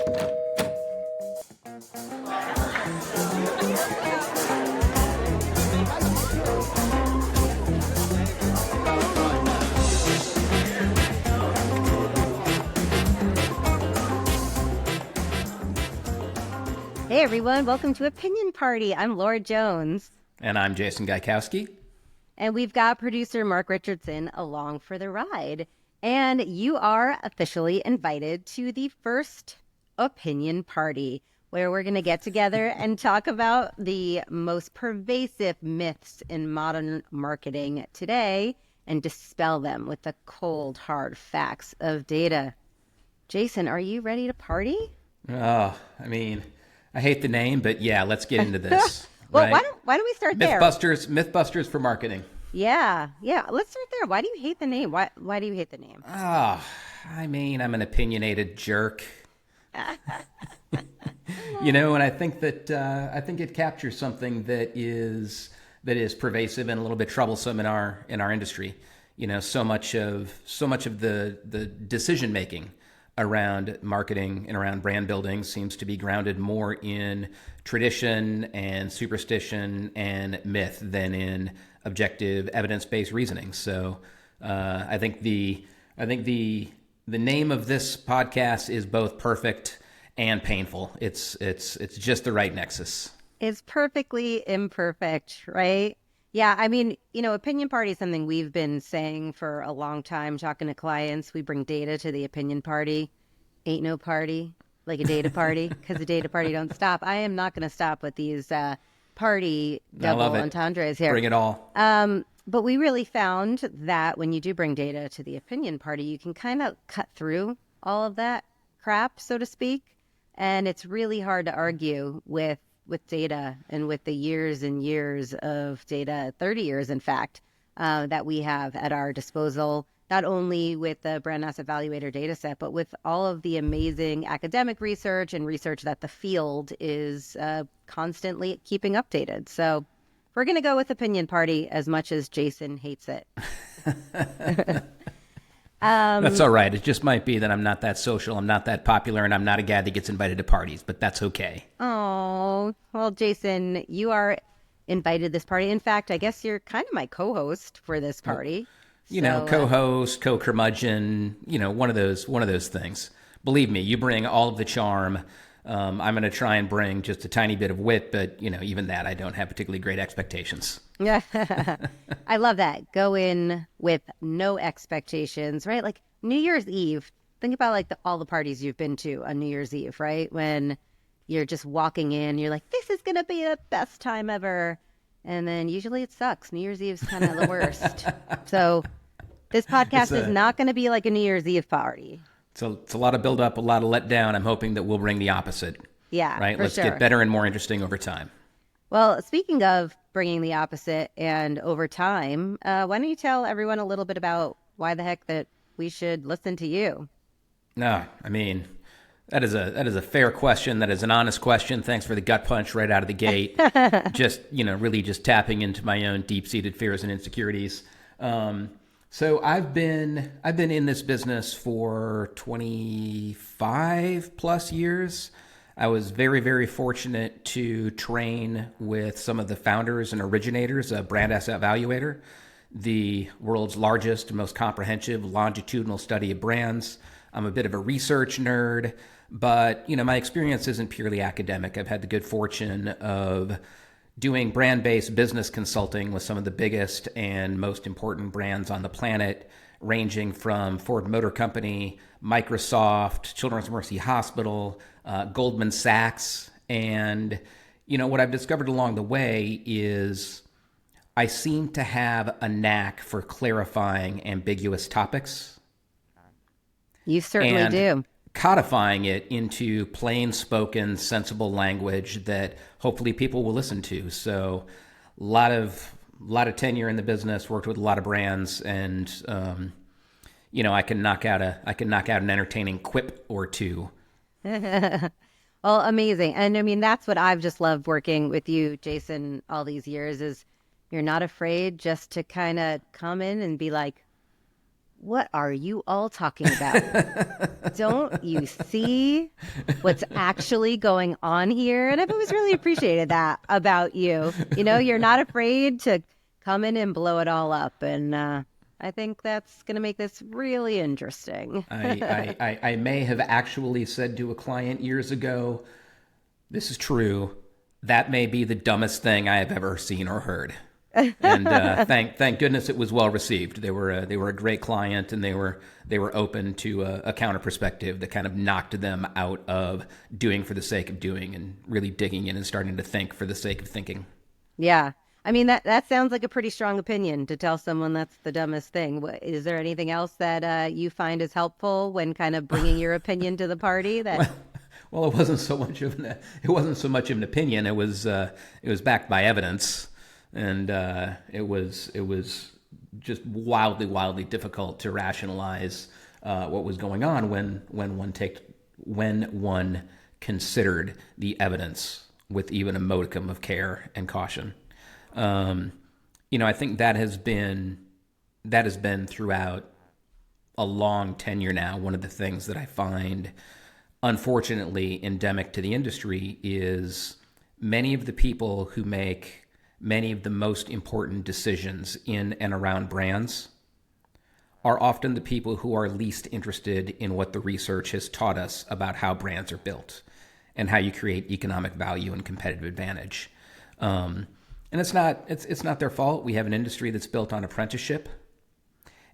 Hey everyone, welcome to Opinion Party. I'm Laura Jones. And I'm Jason Gaikowski. And we've got producer Mark Richardson along for the ride. And you are officially invited to the first Opinion Party, where we're going to get together and talk about the most pervasive myths in modern marketing today and dispel them with the cold, hard facts of data. Jason, are you ready to party? I hate the name, but yeah, let's get into this. Well, right? why don't we start there? Mythbusters for marketing. Yeah. Let's start there. Why do you hate the name? Why do you hate the name? I'm an opinionated jerk. And I think that it captures something that is pervasive and a little bit troublesome in our industry. So much of the decision making around marketing and around brand building seems to be grounded more in tradition and superstition and myth than in objective evidence-based reasoning. So I think the name of this podcast is both perfect and painful. It's just the right nexus. It's perfectly imperfect, right? Yeah, Opinion Party is something we've been saying for a long time, talking to clients. We bring data to the Opinion Party. Ain't no party like a data party, because the data party don't stop. I am not going to stop with these party double entendres here. Bring it all. But we really found that when you do bring data to the Opinion Party, you can kind of cut through all of that crap, so to speak. And it's really hard to argue with data and with the years and years of data, 30 years, in fact, that we have at our disposal, not only with the Brand Asset Valuator data set, but with all of the amazing academic research and research that the field is constantly keeping updated. So we're going to go with Opinion Party as much as Jason hates it. That's all right. It just might be that I'm not that social, I'm not that popular, and I'm not a guy that gets invited to parties, but that's okay. Oh, well, Jason, you are invited to this party. In fact, I guess you're kind of my co-host for this party. Co-host, co-curmudgeon, one of those things. Believe me, you bring all of the charm. I'm going to try and bring just a tiny bit of wit, but, even that, I don't have particularly great expectations. Yeah, I love that. Go in with no expectations, right? Like New Year's Eve. Think about all the parties you've been to on New Year's Eve, right? When you're just walking in, you're like, this is going to be the best time ever. And then usually it sucks. New Year's Eve is kind of the worst. So this podcast is not going to be like a New Year's Eve party. So it's a lot of build up, a lot of let down. I'm hoping that we'll bring the opposite. Yeah, right. Let's sure. get better and more interesting over time. Well, speaking of bringing the opposite and over time, why don't you tell everyone a little bit about why the heck that we should listen to you? That is a fair question. That is an honest question. Thanks for the gut punch right out of the gate. Really just tapping into my own deep-seated fears and insecurities. So I've been in this business for 25 plus years. I was very, very fortunate to train with some of the founders and originators of Brand Asset Valuator, the world's largest, most comprehensive longitudinal study of brands. I'm a bit of a research nerd, but my experience isn't purely academic. I've had the good fortune of doing brand-based business consulting with some of the biggest and most important brands on the planet, ranging from Ford Motor Company, Microsoft, Children's Mercy Hospital, Goldman Sachs. And, what I've discovered along the way is I seem to have a knack for clarifying ambiguous topics. You certainly do. Codifying it into plain spoken, sensible language that hopefully people will listen to. So a lot of tenure in the business, worked with a lot of brands, and I can knock out an entertaining quip or two. Well, amazing. And that's what I've just loved working with you, Jason, all these years, is you're not afraid just to kind of come in and be like, what are you all talking about? Don't you see what's actually going on here? And I've always really appreciated that about you. You know, you're not afraid to come in and blow it all up. And I think that's going to make this really interesting. I may have actually said to a client years ago, this is true. That may be the dumbest thing I have ever seen or heard. And thank goodness it was well received. They were a great client, and they were open to a counter perspective that kind of knocked them out of doing for the sake of doing and really digging in and starting to think for the sake of thinking. Yeah. I mean, that sounds like a pretty strong opinion to tell someone that's the dumbest thing. Is there anything else that you find is helpful when kind of bringing your opinion to the party? That Well, it wasn't so much of an opinion. It was backed by evidence, and it was just wildly difficult to rationalize what was going on when one considered the evidence with even a modicum of care and caution. I think that has been throughout a long tenure now. One of the things that I find unfortunately endemic to the industry is many of the people who make many of the most important decisions in and around brands are often the people who are least interested in what the research has taught us about how brands are built and how you create economic value and competitive advantage. And it's not their fault. We have an industry that's built on apprenticeship,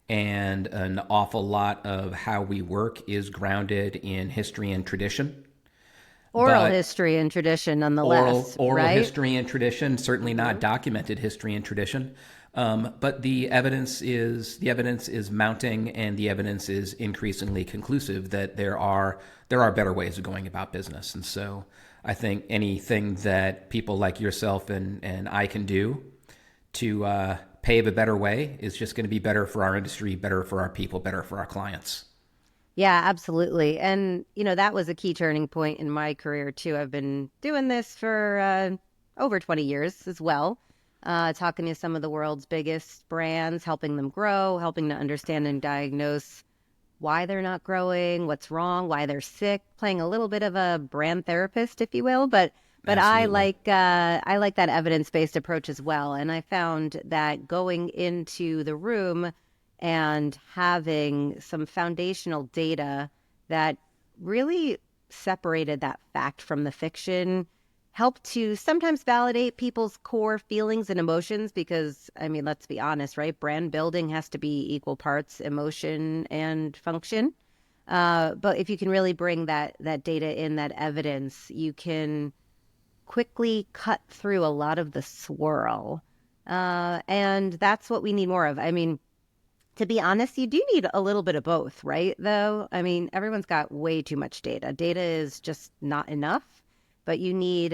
and an awful lot of how we work is grounded in history and tradition. oral But history and tradition, nonetheless, oral right? history and tradition, certainly not documented history and tradition. But the evidence is mounting, and the evidence is increasingly conclusive that there are better ways of going about business. And so I think anything that people like yourself and I can do to pave a better way is just going to be better for our industry, better for our people, better for our clients. Yeah, absolutely. And, that was a key turning point in my career, too. I've been doing this for over 20 years as well, talking to some of the world's biggest brands, helping them grow, helping to understand and diagnose why they're not growing, what's wrong, why they're sick, playing a little bit of a brand therapist, if you will. But Absolutely. I like that evidence-based approach as well. And I found that going into the room and having some foundational data that really separated that fact from the fiction helped to sometimes validate people's core feelings and emotions because, I mean, let's be honest, right? Brand building has to be equal parts emotion and function. But if you can really bring that data in, that evidence, you can quickly cut through a lot of the swirl. And that's what we need more of. I mean, to be honest, you do need a little bit of both, right? Though, I mean, everyone's got way too much data. Data is just not enough, but you need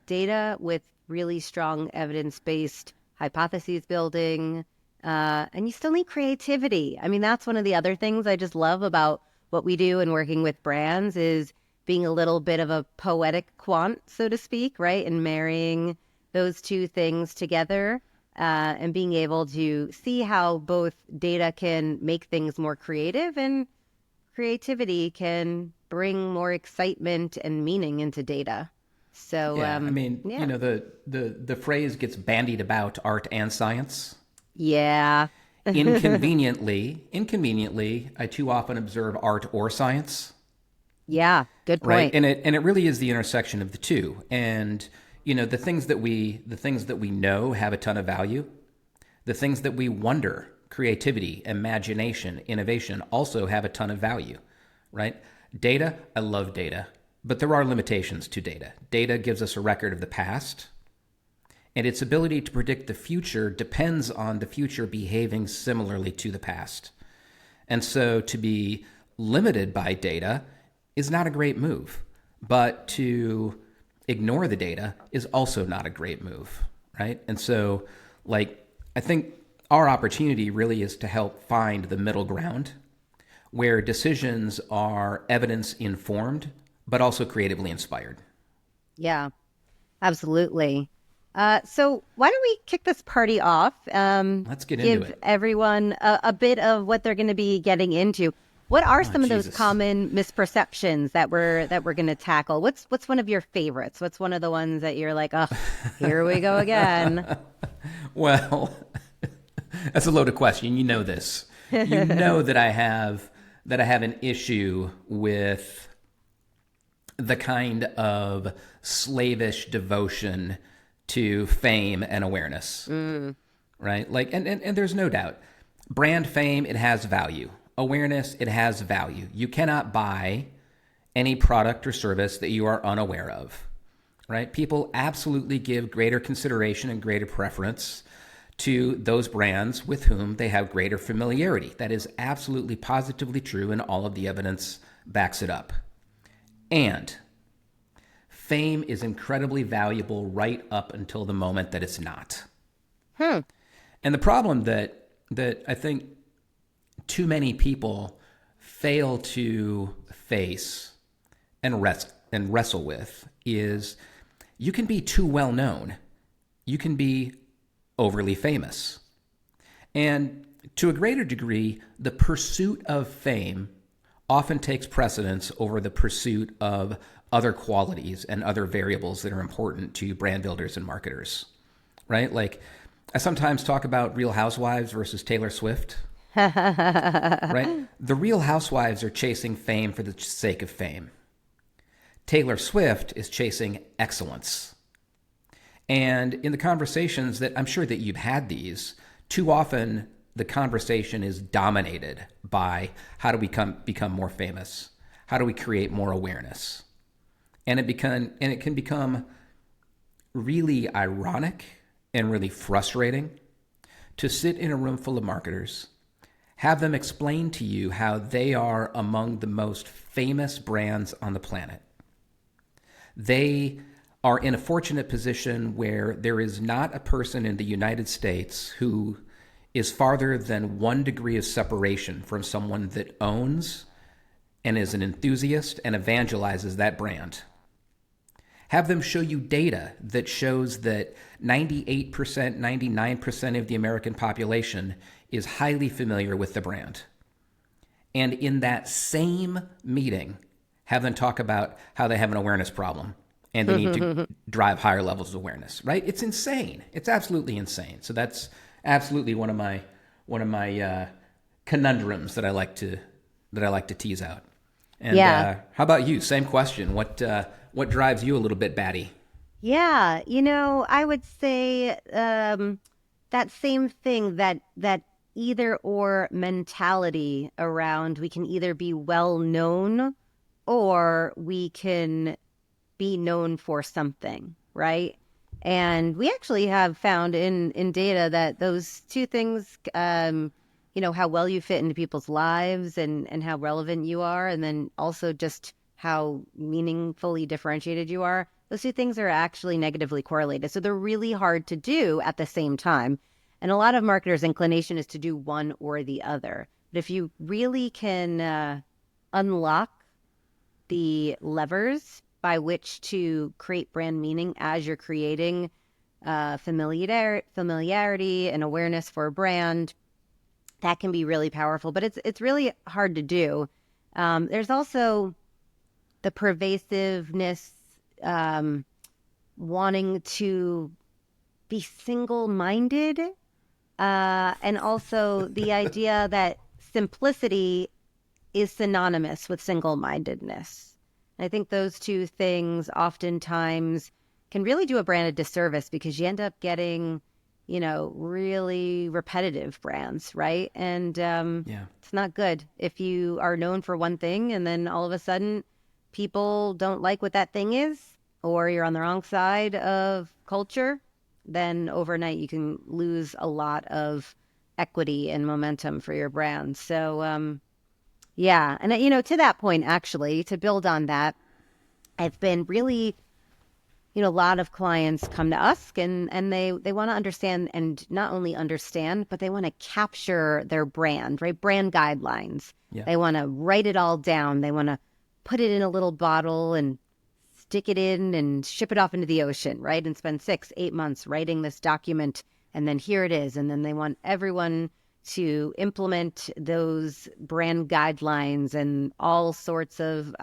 data with really strong evidence-based hypotheses building, and you still need creativity. I mean, that's one of the other things I just love about what we do and working with brands is being a little bit of a poetic quant, so to speak, right? And marrying those two things together and being able to see how both data can make things more creative and creativity can bring more excitement and meaning into data. So, Yeah, I mean, yeah. the phrase gets bandied about, art and science. Yeah. Inconveniently, I too often observe art or science, Yeah. Good right? point. And it really is the intersection of the two. And the things that we know have a ton of value. The things that we wonder, creativity, imagination, innovation, also have a ton of value, right? Data, I love data, but there are limitations to data. Data gives us a record of the past, and its ability to predict the future depends on the future behaving similarly to the past. And so to be limited by data is not a great move, but to ignore the data is also not a great move, right? And so, I think our opportunity really is to help find the middle ground where decisions are evidence informed, but also creatively inspired. Yeah, absolutely. So why don't we kick this party off? Let's get into Give it. everyone a bit of what they're going to be getting into. What are Oh, some of those Jesus. common misperceptions that we're going to tackle? What's one of your favorites? What's one of the ones that you're like, oh, here we go again? Well, that's a loaded question. You know this. You know that I have an issue with the kind of slavish devotion to fame and awareness, Mm. right? Like, and there's no doubt, brand fame, it has value. Awareness, it has value. You cannot buy any product or service that you are unaware of, right? People absolutely give greater consideration and greater preference to those brands with whom they have greater familiarity. That is absolutely positively true, and all of the evidence backs it up. And fame is incredibly valuable right up until the moment that it's not. Hmm. And the problem that I think too many people fail to face and wrestle with is you can be too well known. You can be overly famous. And to a greater degree, the pursuit of fame often takes precedence over the pursuit of other qualities and other variables that are important to brand builders and marketers, right? Like I sometimes talk about Real Housewives versus Taylor Swift, right? The Real Housewives are chasing fame for the sake of fame. Taylor Swift is chasing excellence. And in the conversations that I'm sure that you've had these, too often the conversation is dominated by how do we become more famous? How do we create more awareness? And it can become really ironic and really frustrating to sit in a room full of marketers, have them explain to you how they are among the most famous brands on the planet. They are in a fortunate position where there is not a person in the United States who is farther than 1 degree of separation from someone that owns and is an enthusiast and evangelizes that brand. Have them show you data that shows that 98%, 99% of the American population is highly familiar with the brand. And in that same meeting, have them talk about how they have an awareness problem and they need to drive higher levels of awareness, right? It's insane. It's absolutely insane. So that's absolutely one of my conundrums that I like to tease out. And Yeah. how about you? Same question. What drives you a little bit batty? Yeah, I would say that same thing, that either or mentality around we can either be well known or we can be known for something, right? And we actually have found in data that those two things, how well you fit into people's lives and how relevant you are, and then also just how meaningfully differentiated you are, those two things are actually negatively correlated. So they're really hard to do at the same time. And a lot of marketers' inclination is to do one or the other. But if you really can unlock the levers by which to create brand meaning as you're creating familiarity and awareness for a brand, that can be really powerful. But it's really hard to do. There's also the pervasiveness, wanting to be single-minded, and also the idea that simplicity is synonymous with single-mindedness. I think those two things oftentimes can really do a brand a disservice because you end up getting, really repetitive brands, right? And Yeah. it's not good if you are known for one thing and then all of a sudden people don't like what that thing is, or you're on the wrong side of culture, then overnight you can lose a lot of equity and momentum for your brand. So, yeah. And, to that point, actually, to build on that, I've been really, a lot of clients come to us and they want to understand, and not only understand, but they want to capture their brand, right? Brand guidelines. Yeah. They want to write it all down. They want to put it in a little bottle and stick it in and ship it off into the ocean, right? And spend 6, 8 months writing this document. And then here it is. And then they want everyone to implement those brand guidelines and all sorts of,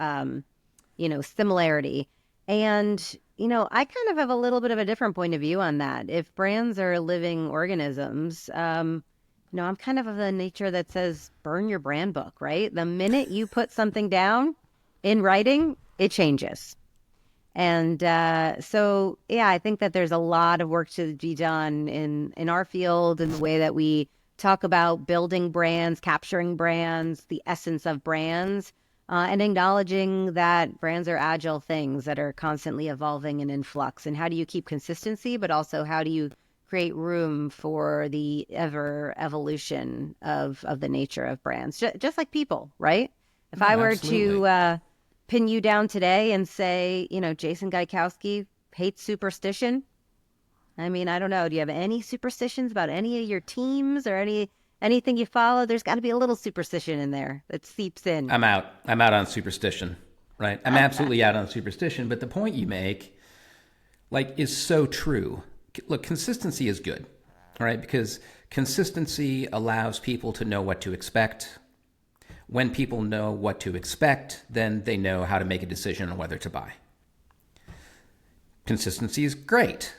similarity. And, I kind of have a little bit of a different point of view on that. If brands are living organisms, I'm kind of the nature that says burn your brand book, right? The minute you put something down in writing, it changes. And I think that there's a lot of work to be done in our field, in the way that we talk about building brands, capturing brands, the essence of brands, and acknowledging that brands are agile things that are constantly evolving and in flux. And how do you keep consistency, but also how do you create room for the ever evolution of the nature of brands, just like people, right? If I were Absolutely. to pin you down today and say, Jason Gaikowski hates superstition. I mean, I don't know. Do you have any superstitions about any of your teams or anything you follow? There's got to be a little superstition in there that seeps in. I'm out. I'm out on superstition, right? I'm absolutely out on superstition. But the point you make, is so true. Look, consistency is good, all right? Because consistency allows people to know what to expect. When people know what to expect, then they know how to make a decision on whether to buy. Consistency is great.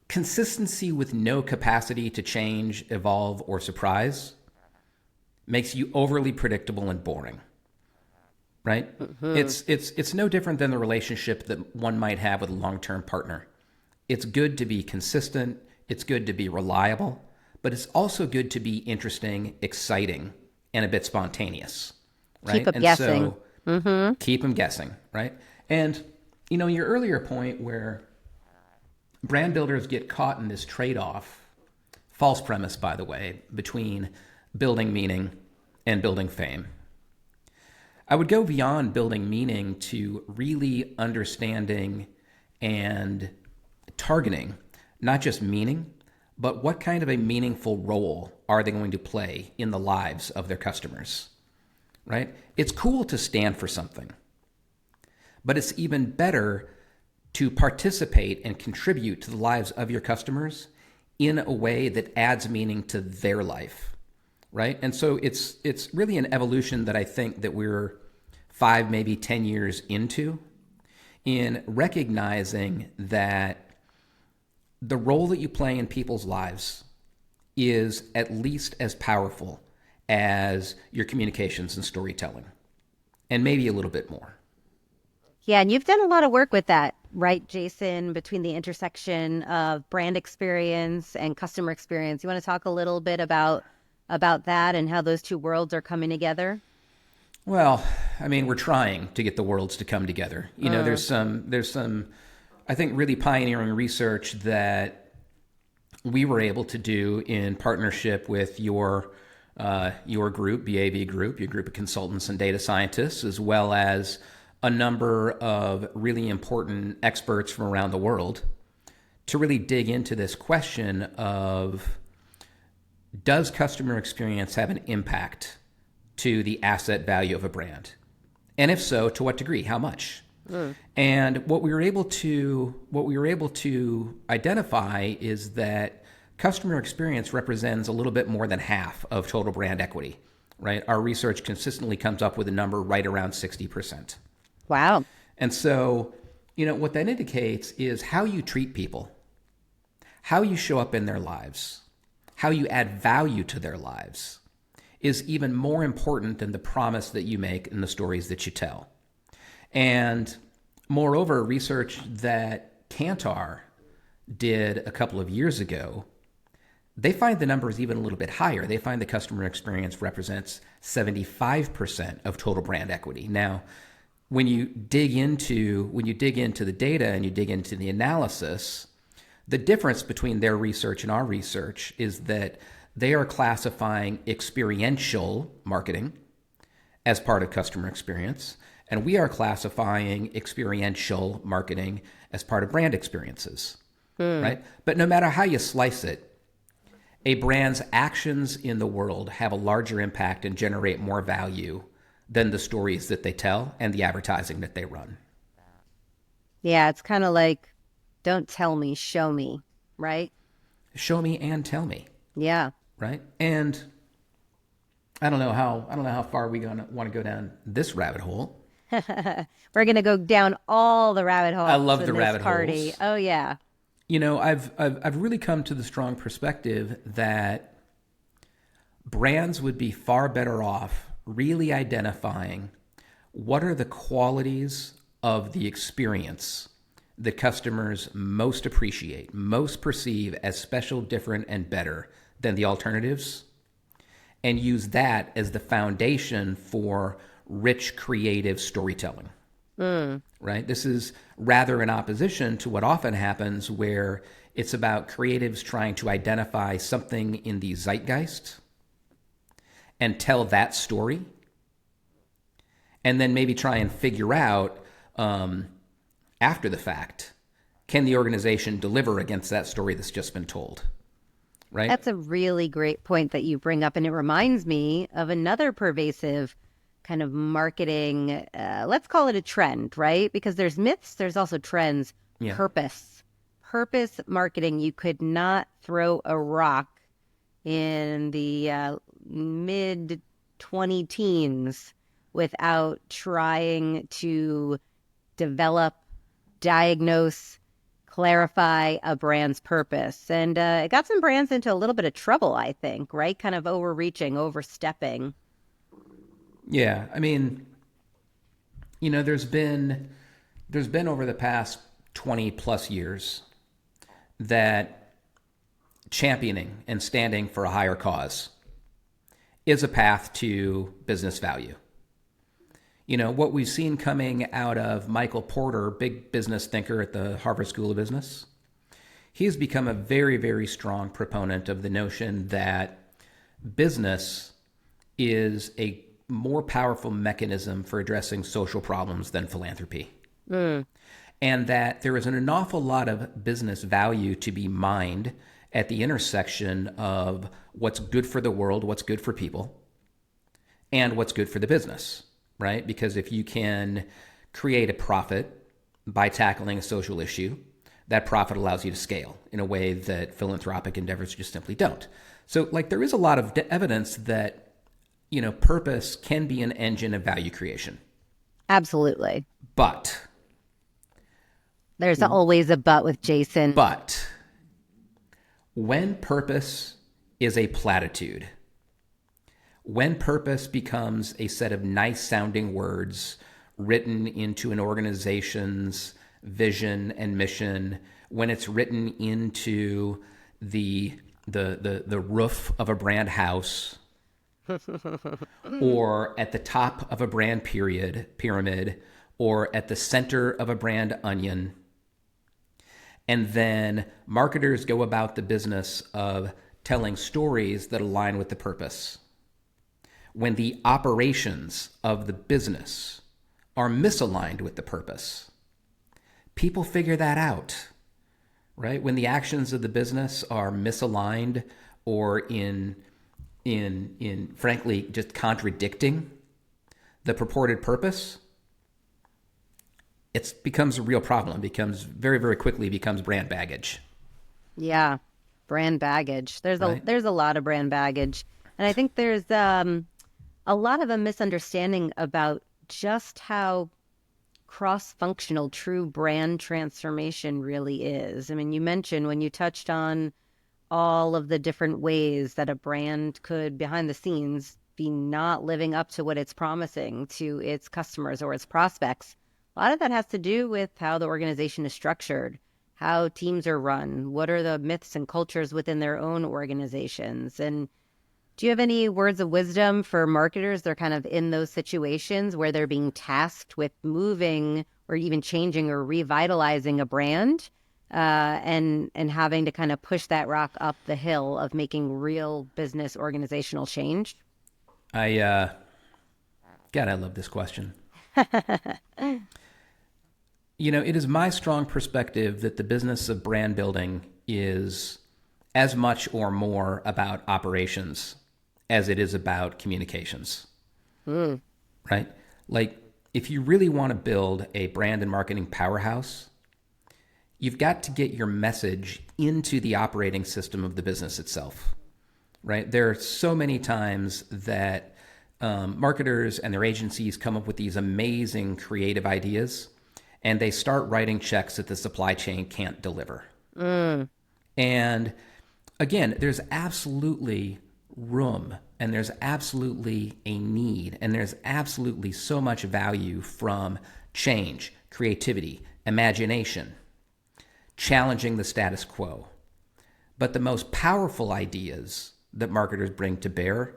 Consistency with no capacity to change, evolve, or surprise makes you overly predictable and boring, right? Mm-hmm. It's no different than the relationship that one might have with a long-term partner. It's good to be consistent. It's good to be reliable, but it's also good to be interesting, exciting, and a bit spontaneous, right? Keep them guessing. So keep them guessing, right? And, your earlier point where brand builders get caught in this trade-off, false premise, by the way, between building meaning and building fame. I would go beyond building meaning to really understanding and targeting not just meaning, but what kind of a meaningful role are they going to play in the lives of their customers, right? It's cool to stand for something, but it's even better to participate and contribute to the lives of your customers in a way that adds meaning to their life, right? And so it's really an evolution that I think that we're 5, maybe 10 years into, in recognizing that the role that you play in people's lives is at least as powerful as your communications and storytelling, and maybe a little bit more. Yeah, and you've done a lot of work with that, right, Jason, between the intersection of brand experience and customer experience. You want to talk a little bit about that and how those two worlds are coming together? Well, I mean, we're trying to get the worlds to come together. There's some, I think, really pioneering research that we were able to do in partnership with your group, BAV Group, your group of consultants and data scientists, as well as a number of really important experts from around the world, to really dig into this question of, does customer experience have an impact to the asset value of a brand? And if so, to what degree? How much? And what we were able to identify is that customer experience represents a little bit more than half of total brand equity, right? Our research consistently comes up with a number right around 60%. Wow. And so, what that indicates is how you treat people, how you show up in their lives, how you add value to their lives is even more important than the promise that you make and the stories that you tell. And moreover, research that Kantar did a couple of years ago, they find the numbers even a little bit higher. They find the customer experience represents 75% of total brand equity. Now, when you dig into the data and you dig into the analysis, the difference between their research and our research is that they are classifying experiential marketing as part of customer experience, and we are classifying experiential marketing as part of brand experiences, right? But no matter how you slice it, a brand's actions in the world have a larger impact and generate more value than the stories that they tell and the advertising that they run. Yeah, it's kind of like, don't tell me, show me, right? Show me and tell me, Yeah. right? And I don't know how far we gonna want to go down this rabbit hole. We're going to go down all the rabbit I holes love in the this rabbit party. holes. Oh, yeah. You know, I've really come to the strong perspective that brands would be far better off really identifying what are the qualities of the experience that customers most appreciate, most perceive as special, different, and better than the alternatives, and use that as the foundation for rich, creative storytelling. Mm. Right? This is rather in opposition to what often happens, where it's about creatives trying to identify something in the zeitgeist and tell that story, and then maybe try and figure out after the fact, can the organization deliver against that story that's just been told? Right? That's a really great point that you bring up. And it reminds me of another pervasive kind of marketing, let's call it a trend, right? Because there's myths, there's also trends. Yeah. Purpose. Purpose marketing. You could not throw a rock in the mid 20 teens without trying to develop, diagnose, clarify a brand's purpose. And it got some brands into a little bit of trouble, I think, right? Kind of overreaching, overstepping. Yeah. I mean, you know, there's been over the past 20 plus years that championing and standing for a higher cause is a path to business value. You know, what we've seen coming out of Michael Porter, big business thinker at the Harvard School of Business, he's become a very, very strong proponent of the notion that business is a more powerful mechanism for addressing social problems than philanthropy. Mm. And that there is an awful lot of business value to be mined at the intersection of what's good for the world, what's good for people, and what's good for the business, right? Because if you can create a profit by tackling a social issue, that profit allows you to scale in a way that philanthropic endeavors just simply don't. So, like, there is a lot of evidence that, you know, purpose can be an engine of value creation. Absolutely. But, There's always a but with Jason. but, when purpose is a platitude, when purpose becomes a set of nice sounding words written into an organization's vision and mission, when it's written into the roof of a brand house or at the top of a brand pyramid or at the center of a brand onion, and then marketers go about the business of telling stories that align with the purpose, when the operations of the business are misaligned with the purpose, people figure that out, right? When the actions of the business are misaligned or in frankly just contradicting the purported purpose, it becomes a real problem. It becomes very, very quickly becomes brand baggage. Yeah. Brand baggage. Right? There's a lot of brand baggage. And I think there's a lot of a misunderstanding about just how cross-functional true brand transformation really is. I mean, you mentioned when you touched on all of the different ways that a brand could, behind the scenes, be not living up to what it's promising to its customers or its prospects. A lot of that has to do with how the organization is structured, how teams are run, what are the myths and cultures within their own organizations. And do you have any words of wisdom for marketers? They're kind of in those situations where they're being tasked with moving or even changing or revitalizing a brand, and having to kind of push that rock up the hill of making real business organizational change. I God, I love this question. You know, it is my strong perspective that the business of brand building is as much or more about operations as it is about communications. Mm. Right? Like, if you really want to build a brand and marketing powerhouse, you've got to get your message into the operating system of the business itself, right? There are so many times that marketers and their agencies come up with these amazing creative ideas and they start writing checks that the supply chain can't deliver. And again, there's absolutely room and there's absolutely a need and there's absolutely so much value from change, creativity, imagination, challenging the status quo. But the most powerful ideas that marketers bring to bear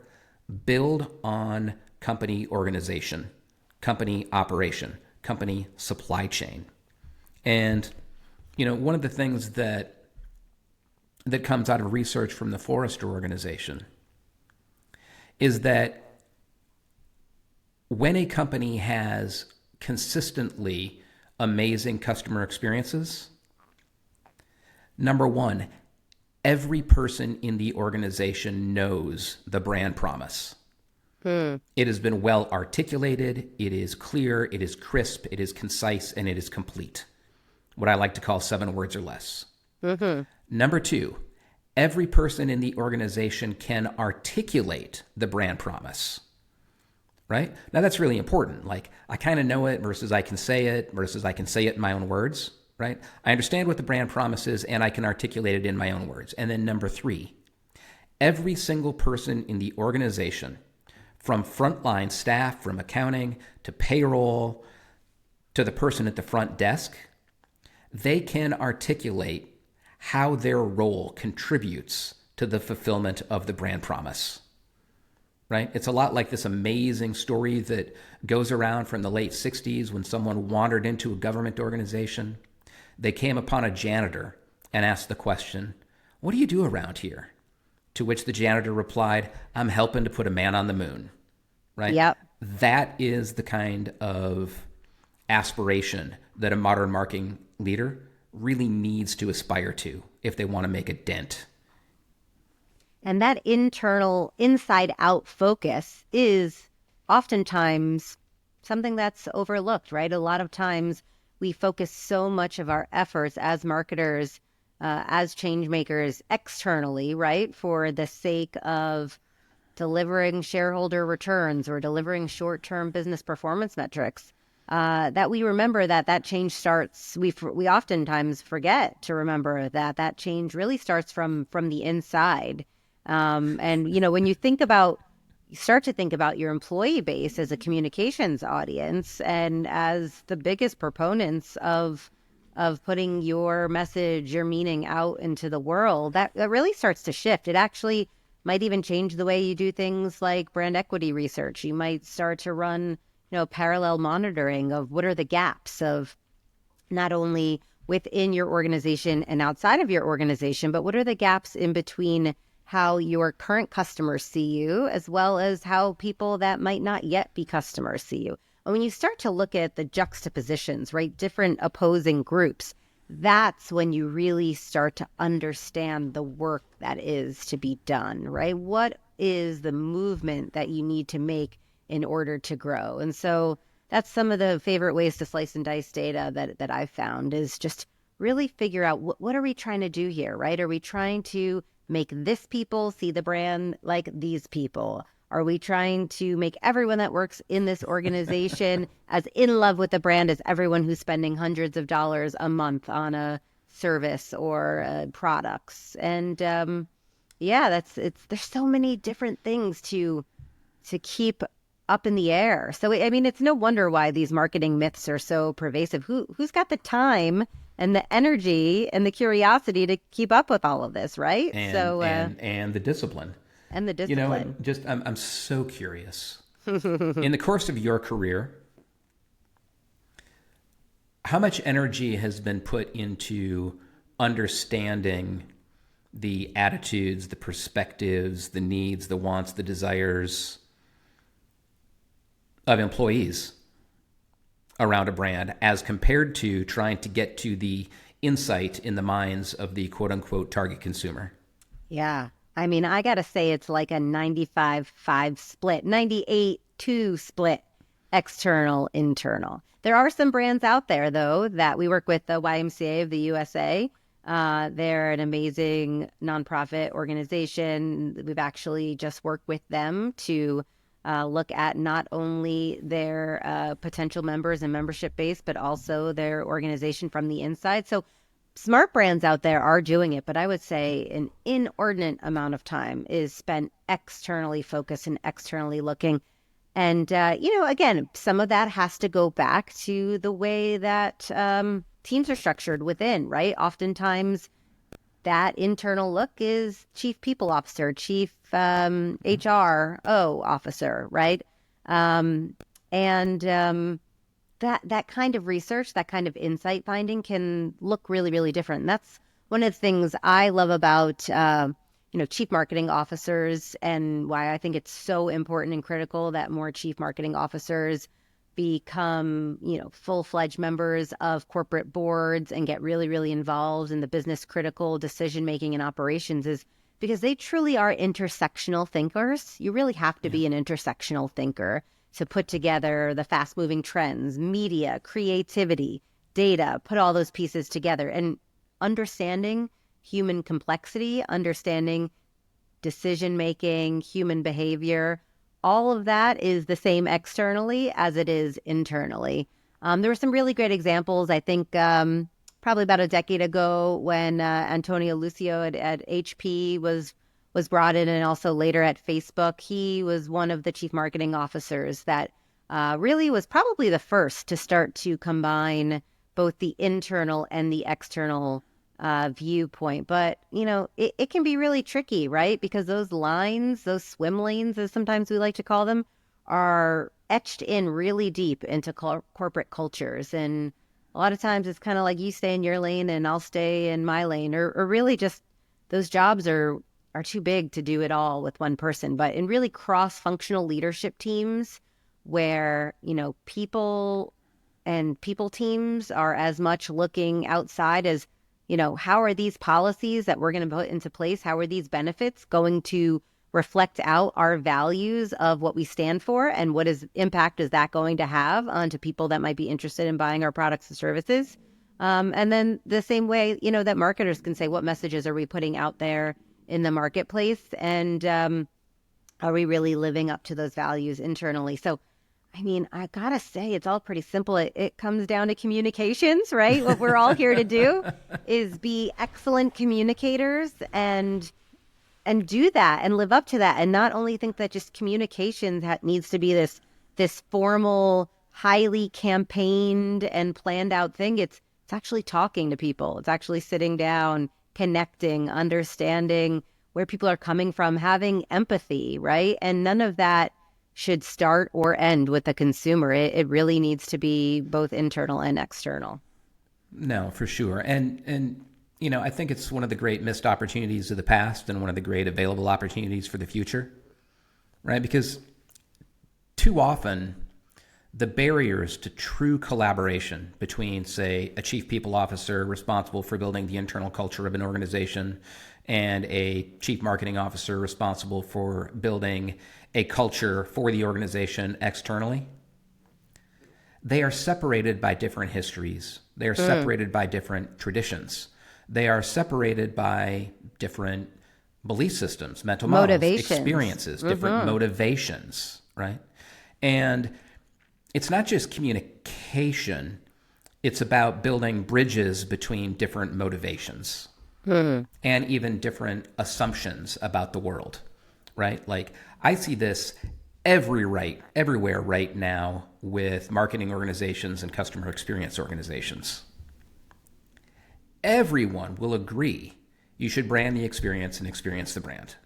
build on company organization, company operation, company supply chain. And, one of the things that comes out of research from the Forrester organization is that when a company has consistently amazing customer experiences, number one, every person in the organization knows the brand promise. It has been well articulated, it is clear, it is crisp, it is concise, and it is complete. What I like to call 7 words or less. Number two, every person in the organization can articulate the brand promise, right? Now that's really important. Like, I kind of know it versus I can say it versus I can say it in my own words, right? I understand what the brand promise is and I can articulate it in my own words. And then number three, every single person in the organization, from frontline staff, from accounting to payroll to the person at the front desk, they can articulate how their role contributes to the fulfillment of the brand promise, right? It's a lot like this amazing story that goes around from the late 60s when someone wandered into a government organization. They came upon a janitor and asked the question, "What do you do around here?" To which the janitor replied, "I'm helping to put a man on the moon," right? Yep. That is the kind of aspiration that a modern marketing leader really needs to aspire to if they want to make a dent. And that internal, inside out focus is oftentimes something that's overlooked, right? A lot of times we focus so much of our efforts as marketers, as change makers externally, right? For the sake of delivering shareholder returns or delivering short-term business performance metrics. That we remember that change starts. We oftentimes forget to remember that change really starts from the inside. And when you start to think about your employee base as a communications audience and as the biggest proponents of putting your message, your meaning out into the world, that really starts to shift. It actually might even change the way you do things like brand equity research. You might start to run parallel monitoring of what are the gaps of not only within your organization and outside of your organization, but what are the gaps in between how your current customers see you, as well as how people that might not yet be customers see you. And when you start to look at the juxtapositions, right, different opposing groups, that's when you really start to understand the work that is to be done, right? What is the movement that you need to make in order to grow? And so that's some of the favorite ways to slice and dice data that I've found is just really figure out what are we trying to do here, right? Are we trying to make this people see the brand like these people? Are we trying to make everyone that works in this organization as in love with the brand as everyone who's spending hundreds of dollars a month on a service or products? And there's so many different things to keep up in the air. So, I mean, it's no wonder why these marketing myths are so pervasive. Who's got the time and the energy and the curiosity to keep up with all of this, right? And the discipline. And the discipline. I'm so curious. In the course of your career, how much energy has been put into understanding the attitudes, the perspectives, the needs, the wants, the desires of employees around a brand as compared to trying to get to the insight in the minds of the quote unquote target consumer? Yeah. I mean, I got to say it's like a 95-5 split, 98-2 split external, internal. There are some brands out there, though, that we work with, the YMCA of the USA. They're an amazing nonprofit organization. We've actually just worked with them to look at not only their potential members and membership base, but also their organization from the inside. So smart brands out there are doing it, but I would say an inordinate amount of time is spent externally focused and externally looking. And, again, some of that has to go back to the way that teams are structured within, right? Oftentimes, that internal look is chief people officer, chief HRO officer, right? And that kind of research, that kind of insight finding can look really, really different. And that's one of the things I love about chief marketing officers, and why I think it's so important and critical that more chief marketing officers become, full-fledged members of corporate boards and get really, really involved in the business critical decision making and operations, is because they truly are intersectional thinkers. You really have to be an intersectional thinker to put together the fast moving trends, media, creativity, data, put all those pieces together, and understanding human complexity, understanding decision making, human behavior. All of that is the same externally as it is internally. There were some really great examples. I think probably about a decade ago, when Antonio Lucio at HP was brought in, and also later at Facebook, he was one of the chief marketing officers that really was probably the first to start to combine both the internal and the external viewpoint. But, it can be really tricky, right? Because those lines, those swim lanes, as sometimes we like to call them, are etched in really deep into corporate cultures. And a lot of times it's kind of like you stay in your lane and I'll stay in my lane, or really just those jobs are too big to do it all with one person. But in really cross-functional leadership teams where, people and people teams are as much looking outside as, how are these policies that we're going to put into place? How are these benefits going to reflect out our values of what we stand for, and what impact is that going to have onto people that might be interested in buying our products and services? And then the same way, that marketers can say, what messages are we putting out there in the marketplace? And are we really living up to those values internally? So, I gotta say, it's all pretty simple. It comes down to communications, right? What we're all here to do is be excellent communicators and do that and live up to that, and not only think that just communications needs to be this formal, highly campaigned and planned out thing. It's actually talking to people. It's actually sitting down, connecting, understanding where people are coming from, having empathy, right? And none of that should start or end with the consumer. It really needs to be both internal and external. No, for sure. And I think it's one of the great missed opportunities of the past and one of the great available opportunities for the future, right? Because too often the barriers to true collaboration between, say, a chief people officer responsible for building the internal culture of an organization and a chief marketing officer responsible for building a culture for the organization externally, they are separated by different histories. They are separated by different traditions. They are separated by different belief systems, mental models, experiences, different motivations, right? And it's not just communication. It's about building bridges between different motivations and even different assumptions about the world, right? Like, I see this everywhere right now with marketing organizations and customer experience organizations. Everyone will agree you should brand the experience and experience the brand.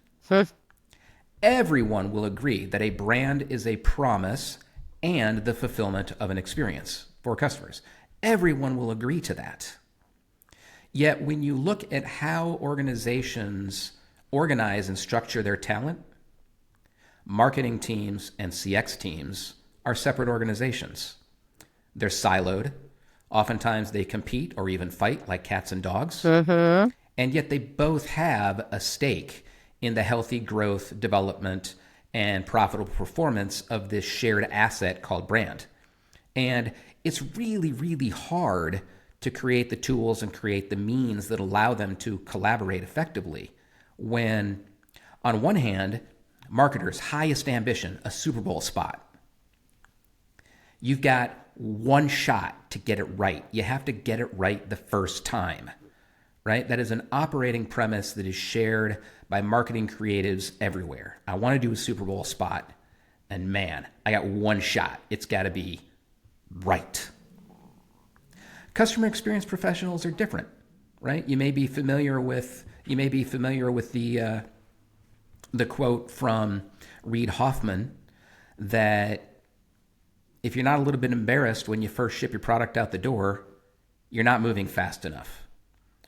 Everyone will agree that a brand is a promise and the fulfillment of an experience for customers. Everyone will agree to that. Yet when you look at how organizations organize and structure their talent, marketing teams and CX teams are separate organizations. They're siloed. Oftentimes they compete or even fight like cats and dogs. And yet they both have a stake in the healthy growth, development, and profitable performance of this shared asset called brand. And it's really, really hard to create the tools and create the means that allow them to collaborate effectively when, on one hand, marketers' highest ambition, a Super Bowl spot. You've got one shot to get it right. You have to get it right the first time, right? That is an operating premise that is shared by marketing creatives everywhere. I want to do a Super Bowl spot, and man, I got one shot. It's got to be right. Customer experience professionals are different, right? You may be familiar with the quote from Reid Hoffman that if you're not a little bit embarrassed when you first ship your product out the door, you're not moving fast enough,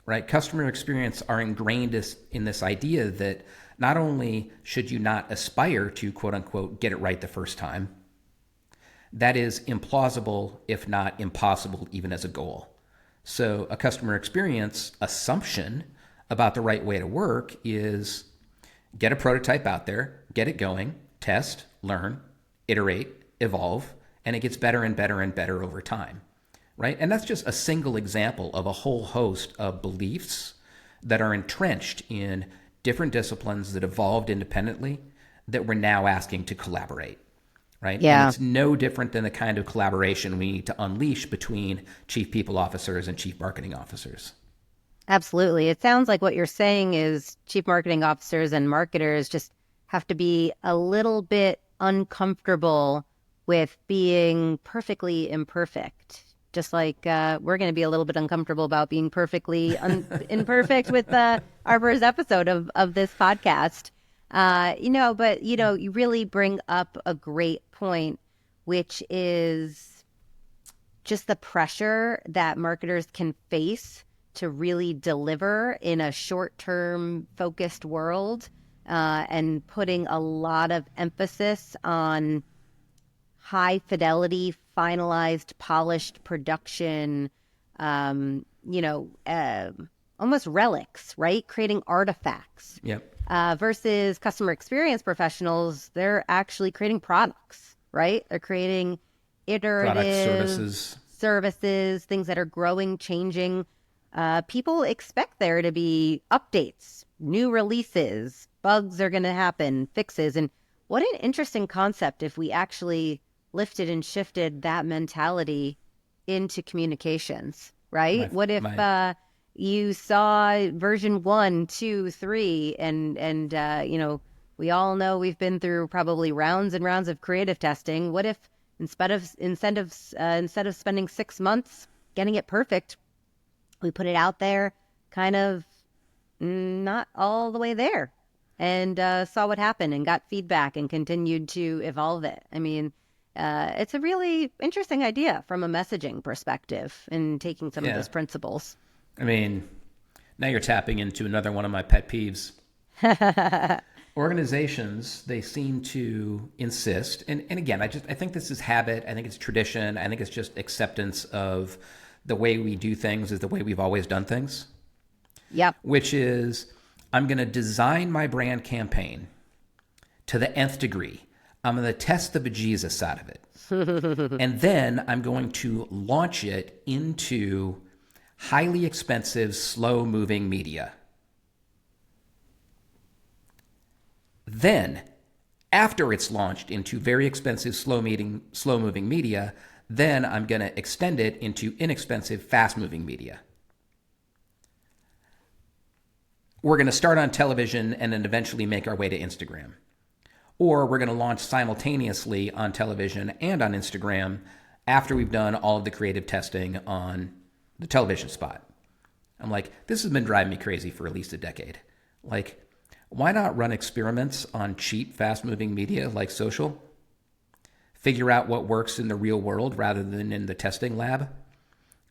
right? Customer experience are ingrained in this idea that not only should you not aspire to quote unquote get it right the first time, that is implausible, if not impossible, even as a goal. So a customer experience assumption about the right way to work is get a prototype out there, get it going, test, learn, iterate, evolve, and it gets better and better and better over time, right? And that's just a single example of a whole host of beliefs that are entrenched in different disciplines that evolved independently that we're now asking to collaborate, right? Yeah. And it's no different than the kind of collaboration we need to unleash between chief people officers and chief marketing officers. Absolutely. It sounds like what you're saying is chief marketing officers and marketers just have to be a little bit uncomfortable with being perfectly imperfect. Just like we're going to be a little bit uncomfortable about being perfectly imperfect with our first episode of this podcast. But you really bring up a great point, which is just the pressure that marketers can face to really deliver in a short-term focused world, and putting a lot of emphasis on high fidelity, finalized, polished production, almost relics, right? Creating artifacts. Yep. Versus customer experience professionals, they're actually creating products, right? They're creating iterative Products, services, things that are growing, changing. People expect there to be updates, new releases, bugs are going to happen, fixes. And what an interesting concept if we actually lifted and shifted that mentality into communications, right? What if you saw version 1, 2, 3, and we all know we've been through probably rounds and rounds of creative testing. What if instead of spending 6 months getting it perfect, we put it out there kind of not all the way there, and saw what happened and got feedback and continued to evolve it. I mean, it's a really interesting idea from a messaging perspective and taking some of those principles. I mean, now you're tapping into another one of my pet peeves. Organizations, they seem to insist, and again, I think this is habit, I think it's tradition, I think it's just acceptance of the way we do things is the way we've always done things. Yep. Which is, I'm going to design my brand campaign to the nth degree. I'm going to test the bejesus out of it. And then I'm going to launch it into highly expensive, slow-moving media. Then, after it's launched into very expensive, slow-moving media, then I'm going to extend it into inexpensive, fast-moving media. We're going to start on television and then eventually make our way to Instagram. Or we're going to launch simultaneously on television and on Instagram after we've done all of the creative testing on the television spot. I'm like, this has been driving me crazy for at least a decade. Like, why not run experiments on cheap, fast-moving media like social? Figure out what works in the real world rather than in the testing lab,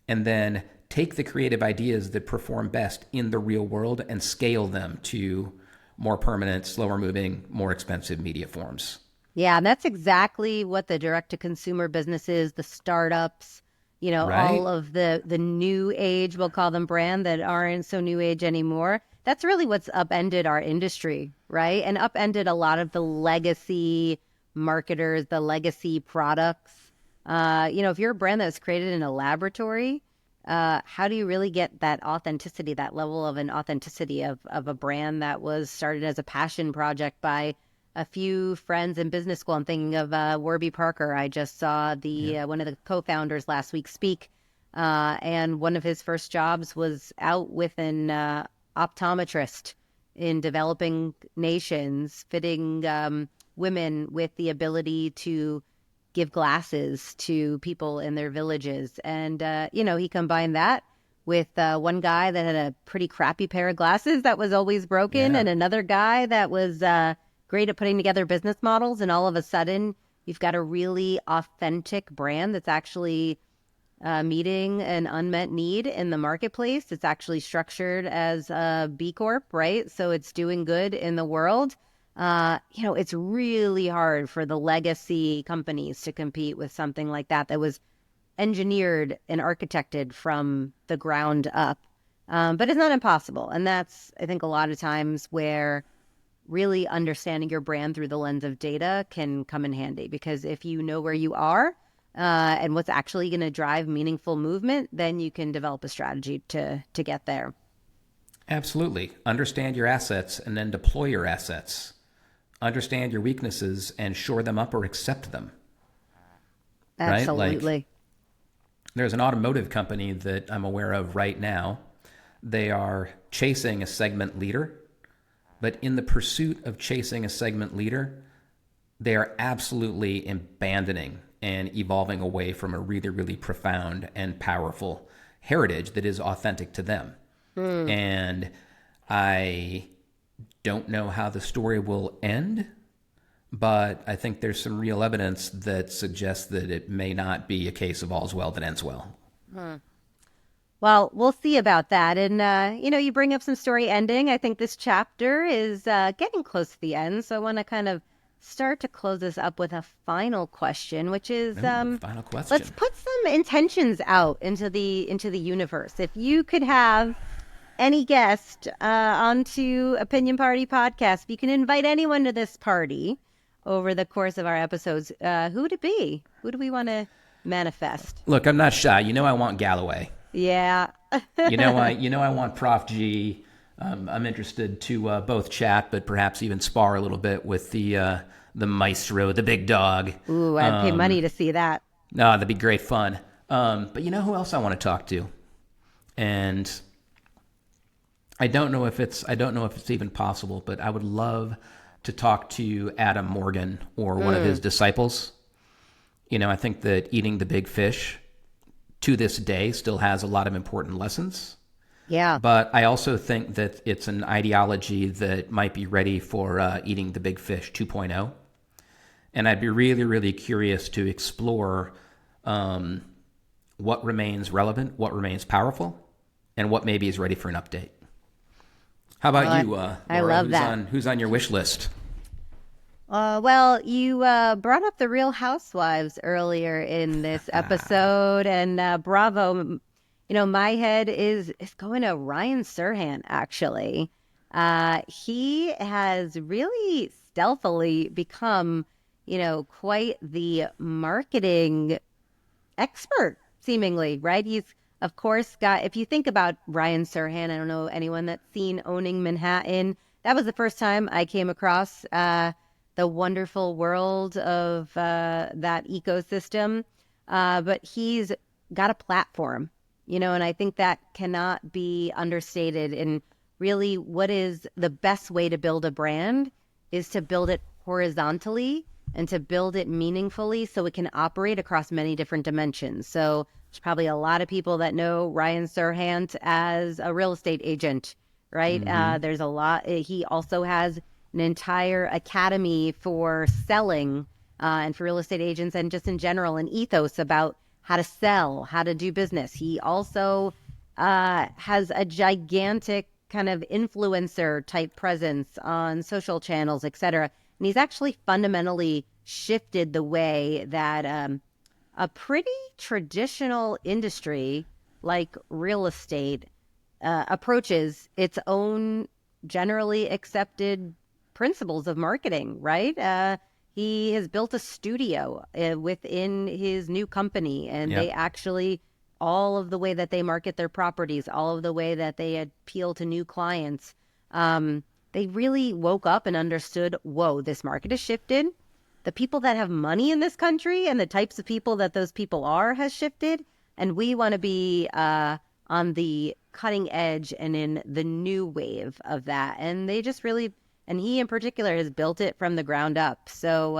and then take the creative ideas that perform best in the real world and scale them to more permanent, slower moving, more expensive media forms. Yeah, and that's exactly what the direct-to-consumer businesses, the startups, Right? all of the new age, we'll call them brand, that aren't so new age anymore. that's really what's upended our industry, right? And upended a lot of the legacy marketers, the legacy products. If you're a brand that's created in a laboratory, how do you really get that authenticity, that level of an authenticity of a brand that was started as a passion project by a few friends in business school? I'm thinking of Warby Parker. I just saw the one of the co-founders last week speak, and one of his first jobs was out with an optometrist in developing nations, fitting women with the ability to give glasses to people in their villages. And, he combined that with one guy that had a pretty crappy pair of glasses that was always broken, Yeah. and another guy that was great at putting together business models. And all of a sudden, you've got a really authentic brand that's actually meeting an unmet need in the marketplace. It's actually structured as a B Corp, right? So it's doing good in the world. It's really hard for the legacy companies to compete with something like that was engineered and architected from the ground up. But it's not impossible. And that's, I think, a lot of times where really understanding your brand through the lens of data can come in handy. Because if you know where you are and what's actually going to drive meaningful movement, then you can develop a strategy to get there. Absolutely. Understand your assets and then deploy your assets. Understand your weaknesses and shore them up or accept them. Right? Absolutely. There's an automotive company that I'm aware of right now. They are chasing a segment leader, but in the pursuit of chasing a segment leader, they are absolutely abandoning and evolving away from a really, really profound and powerful heritage that is authentic to them. And I don't know how the story will end, but I think there's some real evidence that suggests that it may not be a case of all's well that ends well. Well, we'll see about that. And, you bring up some story ending. I think this chapter is getting close to the end. So I want to kind of start to close this up with a final question, which is Final question. let's put some intentions out into the universe. If you could have any guest onto Opinion Party Podcast, if you can invite anyone to this party over the course of our episodes, who would it be? Who do we want to manifest? Look, I'm not shy. I want Galloway. Yeah. I want Prof G. I'm interested to both chat, but perhaps even spar a little bit with the maestro, the big dog. Ooh, I'd pay money to see that. No, that'd be great fun. But you know who else I want to talk to? And I don't know if it's even possible, but I would love to talk to Adam Morgan or one of his disciples. I think that eating the big fish to this day still has a lot of important lessons. Yeah. But I also think that it's an ideology that might be ready for eating the big fish 2.0. And I'd be really, really curious to explore what remains relevant, what remains powerful, and what maybe is ready for an update. How about you, Laura? I love that. Who's on your wish list? Well, you brought up the Real Housewives earlier in this episode, and bravo. My head is going to Ryan Serhant, actually. He has really stealthily become, quite the marketing expert, seemingly, right? He's, of course, if you think about Ryan Serhant, I don't know anyone that's seen Owning Manhattan. That was the first time I came across the wonderful world of that ecosystem. But he's got a platform, and I think that cannot be understated. And really, what is the best way to build a brand is to build it horizontally and to build it meaningfully so it can operate across many different dimensions. So there's probably a lot of people that know Ryan Serhant as a real estate agent, right? There's a lot. He also has an entire academy for selling and for real estate agents, and just in general, an ethos about how to sell, how to do business. He also has a gigantic kind of influencer type presence on social channels, et cetera. And he's actually fundamentally shifted the way that a pretty traditional industry like real estate approaches its own generally accepted principles of marketing, right? He has built a studio within his new company, and they Yep. actually, all of the way that they market their properties, all of the way that they appeal to new clients, they really woke up and understood, whoa, this market has shifted. The people that have money in this country and the types of people that those people are has shifted. And we want to be on the cutting edge and in the new wave of that. And they just really, and he in particular has built it from the ground up. So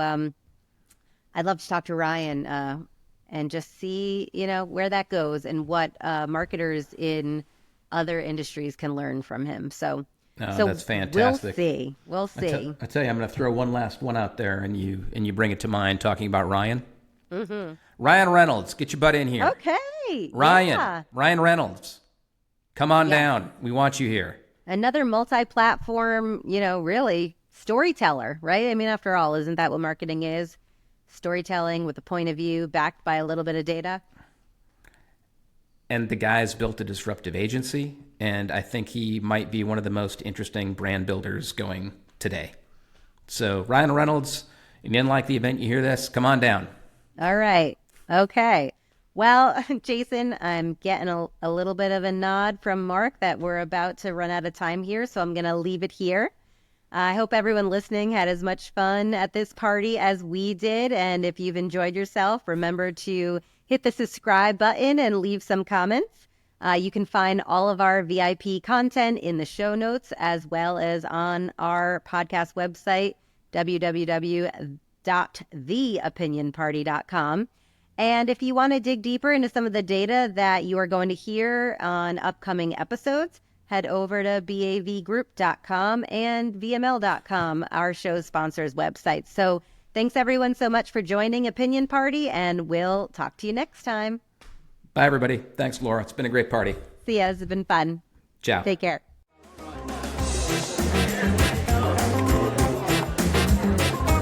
I'd love to talk to Ryan and just see, where that goes and what marketers in other industries can learn from him. So, No, so that's we'll fantastic. see. We'll see. I tell you, I'm going to throw one last one out there, and you bring it to mind, talking about Ryan. Ryan Reynolds, get your butt in here. Okay. Ryan, Yeah. Ryan Reynolds, come on Yes. down. We want you here. Another multi-platform, really storyteller, right? I mean, after all, isn't that what marketing is? Storytelling with a point of view backed by a little bit of data. And the guy's built a disruptive agency, and I think he might be one of the most interesting brand builders going today. So, Ryan Reynolds, if you didn't like the event, you hear this, come on down. All right. Okay. Well, Jason, I'm getting a little bit of a nod from Mark that we're about to run out of time here, so I'm going to leave it here. I hope everyone listening had as much fun at this party as we did. And if you've enjoyed yourself, remember to hit the subscribe button and leave some comments. You can find all of our VIP content in the show notes, as well as on our podcast website, www.theopinionparty.com. And if you want to dig deeper into some of the data that you are going to hear on upcoming episodes, head over to bavgroup.com and vml.com, our show sponsors' websites. So thanks everyone so much for joining Opinion Party, and we'll talk to you next time. Bye, everybody. Thanks, Laura. It's been a great party. See ya. It's been fun. Ciao. Take care.